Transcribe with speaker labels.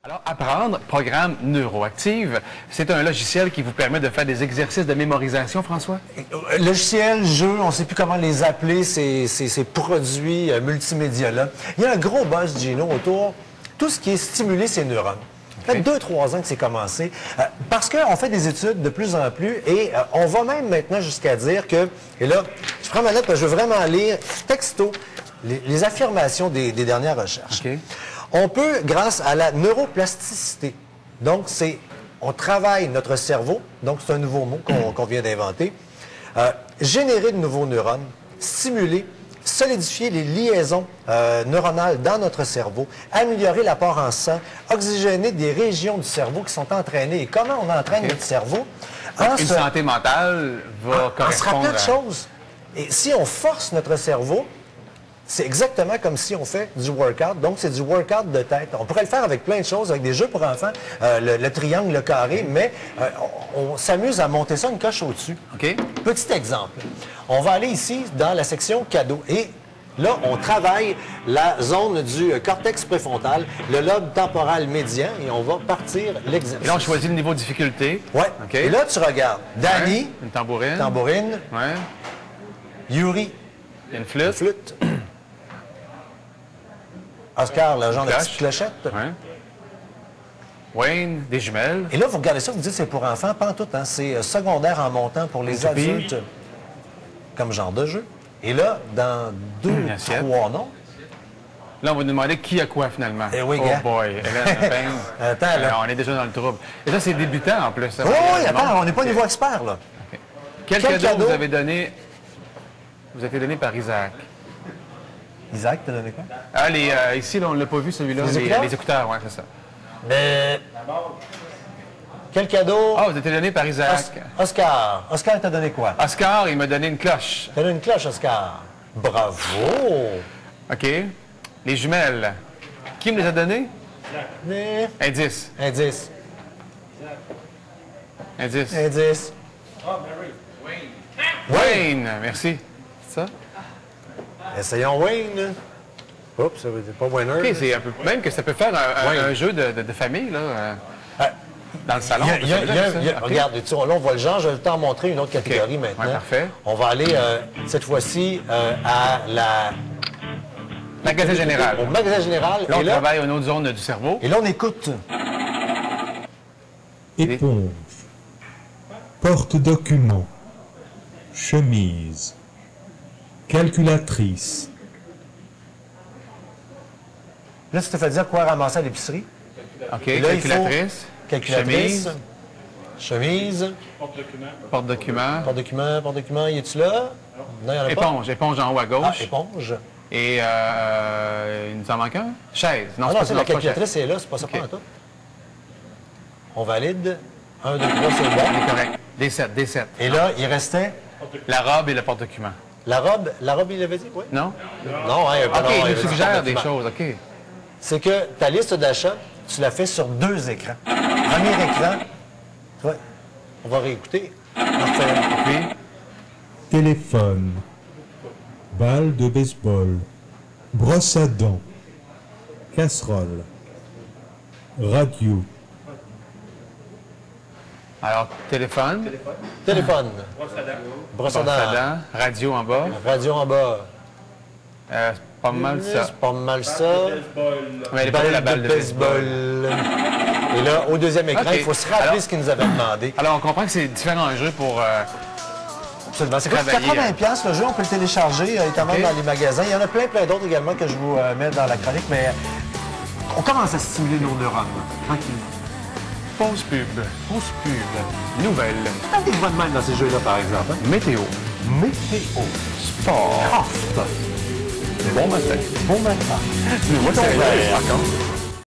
Speaker 1: Alors, Apprendre, programme Neuroactive, c'est un logiciel qui vous permet de faire des exercices de mémorisation, François?
Speaker 2: Logiciel, jeu, on ne sait plus comment les appeler, ces produits multimédia-là. Il y a un gros buzz, Gino, autour tout ce qui est stimuler ses neurones. Ça fait 2-3 ans que c'est commencé. Parce qu'on fait des études de plus en plus et on va même maintenant jusqu'à dire que, et là, je prends ma note parce que je veux vraiment lire texto les affirmations des dernières recherches.
Speaker 1: Okay.
Speaker 2: On peut, grâce à la neuroplasticité, donc on travaille notre cerveau, donc c'est un nouveau mot qu'on vient d'inventer, générer de nouveaux neurones, stimuler, solidifier les liaisons neuronales dans notre cerveau, améliorer l'apport en sang, oxygéner des régions du cerveau qui sont entraînées. Et comment on entraîne notre cerveau?
Speaker 1: Une santé mentale va correspondre
Speaker 2: en se rappelant de choses. Et si on force notre cerveau, c'est exactement comme si on fait du workout. Donc, c'est du workout de tête. On pourrait le faire avec plein de choses, avec des jeux pour enfants, le triangle, le carré, mais on s'amuse à monter ça une coche au-dessus.
Speaker 1: Okay.
Speaker 2: Petit exemple. On va aller ici dans la section cadeaux. Et là, on travaille la zone du cortex préfrontal, le lobe temporal médian, et on va partir l'exercice.
Speaker 1: Et là, on choisit le niveau de difficulté.
Speaker 2: Oui.
Speaker 1: Okay.
Speaker 2: Et là, tu regardes. Danny.
Speaker 1: Ouais. Une tambourine.
Speaker 2: Tambourine.
Speaker 1: Ouais.
Speaker 2: Yuri.
Speaker 1: Une flûte.
Speaker 2: Une flûte. Oscar, le genre de petite clochette.
Speaker 1: Ouais. Wayne, des jumelles.
Speaker 2: Et là, vous regardez ça, vous dites c'est pour enfants, pas en tout. Hein? C'est secondaire en montant pour les adultes, comme genre de jeu. Et là, dans 2, 3 noms.
Speaker 1: Là, on va nous demander qui a quoi finalement.
Speaker 2: Eh oui,
Speaker 1: oh
Speaker 2: gars.
Speaker 1: boy,
Speaker 2: Attends, là.
Speaker 1: On est déjà dans le trouble. Et ça, c'est débutant en plus.
Speaker 2: Oui, oui, attends, on n'est pas au niveau expert, là.
Speaker 1: Okay. Quel cadeau vous avez donné, vous a été donné par Isaac?
Speaker 2: Isaac, t'as donné quoi?
Speaker 1: Ah, ici, là, on ne l'a pas vu, celui-là. Les écouteurs, oui, c'est ça.
Speaker 2: Mais... Quel cadeau?
Speaker 1: Ah, vous avez été donné par Isaac.
Speaker 2: Oscar. Oscar, t'a donné quoi?
Speaker 1: Oscar, il m'a donné une cloche.
Speaker 2: T'as donné une cloche, Oscar. Bravo!
Speaker 1: OK. Les jumelles. Qui me les a données?
Speaker 2: Mais...
Speaker 1: Indice.
Speaker 2: Indice.
Speaker 1: Indice.
Speaker 2: Indice.
Speaker 3: Ah, Mary. Wayne.
Speaker 1: Wayne, merci. C'est ça?
Speaker 2: Essayons Wayne. Oups, ça veut dire pas winner.
Speaker 1: OK, c'est un peu... Même que ça peut faire un jeu de famille, là. Dans le salon.
Speaker 2: Regarde, là, on voit le genre. Je vais t'en montrer une autre catégorie maintenant.
Speaker 1: Ouais, parfait.
Speaker 2: On va aller, cette fois-ci, à la...
Speaker 1: Magasin général.
Speaker 2: Au magasin général.
Speaker 1: Là, on travaille une autre zone du cerveau.
Speaker 2: Et là, on écoute.
Speaker 4: Éponge. Porte-document. Chemise. Calculatrice.
Speaker 2: Là, ça te fait dire quoi ramasser à l'épicerie.
Speaker 1: OK,
Speaker 2: là,
Speaker 1: calculatrice.
Speaker 2: Calculatrice. Chemise.
Speaker 3: Porte-document.
Speaker 1: Porte-document.
Speaker 2: Porte-document. Porte-document. Y est-tu là? Non, il n'y en a pas.
Speaker 1: Éponge. Éponge en haut à gauche.
Speaker 2: Ah, éponge.
Speaker 1: Et il nous en manque un? Chaise.
Speaker 2: Non, c'est la calculatrice est là, c'est pas ça pour tout. On valide. 1, 2, 3, c'est bon.
Speaker 1: C'est correct. D7.
Speaker 2: Et là, il restait...
Speaker 1: La robe et le porte-document.
Speaker 2: La robe, il avait dit, oui?
Speaker 1: Non?
Speaker 2: Non, hein,
Speaker 1: OK, il nous
Speaker 2: avait
Speaker 1: suggère
Speaker 2: dit
Speaker 1: des choses, OK.
Speaker 2: C'est que ta liste d'achat, tu la fais sur 2 écrans. Premier écran, ouais, on va réécouter. Parfait.
Speaker 1: Puis,
Speaker 4: Téléphone. Balle de baseball. Brosse à dents. Casserole. Radio.
Speaker 1: alors, téléphone.
Speaker 2: Téléphone. Brosse à
Speaker 1: Brosse à
Speaker 2: dents.
Speaker 1: dents, radio en bas.
Speaker 2: Radio en bas.
Speaker 1: C'est pas mal ça.
Speaker 2: C'est pas mal ça.
Speaker 1: Mais elle est pas là, la balle de baseball.
Speaker 2: Et là, au deuxième écran,
Speaker 1: OK.
Speaker 2: il faut se rappeler ce qu'ils nous avaient demandé.
Speaker 1: Alors, on comprend que c'est différents jeux pour...
Speaker 2: Absolument. C'est coûte
Speaker 1: travailler,
Speaker 2: 80$ le jeu, on peut le télécharger, notamment dans les magasins. Il y en a plein d'autres également que je vous mets dans la chronique, mais on commence à stimuler nos neurones, tranquillement.
Speaker 1: Pause pub.
Speaker 2: Pause pub.
Speaker 1: Nouvelles.
Speaker 2: T'as des voix de même dans ces jeux-là, par exemple. Hein?
Speaker 1: Météo.
Speaker 2: Météo.
Speaker 1: Sport.
Speaker 2: Craft.
Speaker 1: Bon matin.
Speaker 2: Bon matin.
Speaker 1: Moi,
Speaker 2: Ton
Speaker 1: c'est
Speaker 2: verre.
Speaker 1: par contre.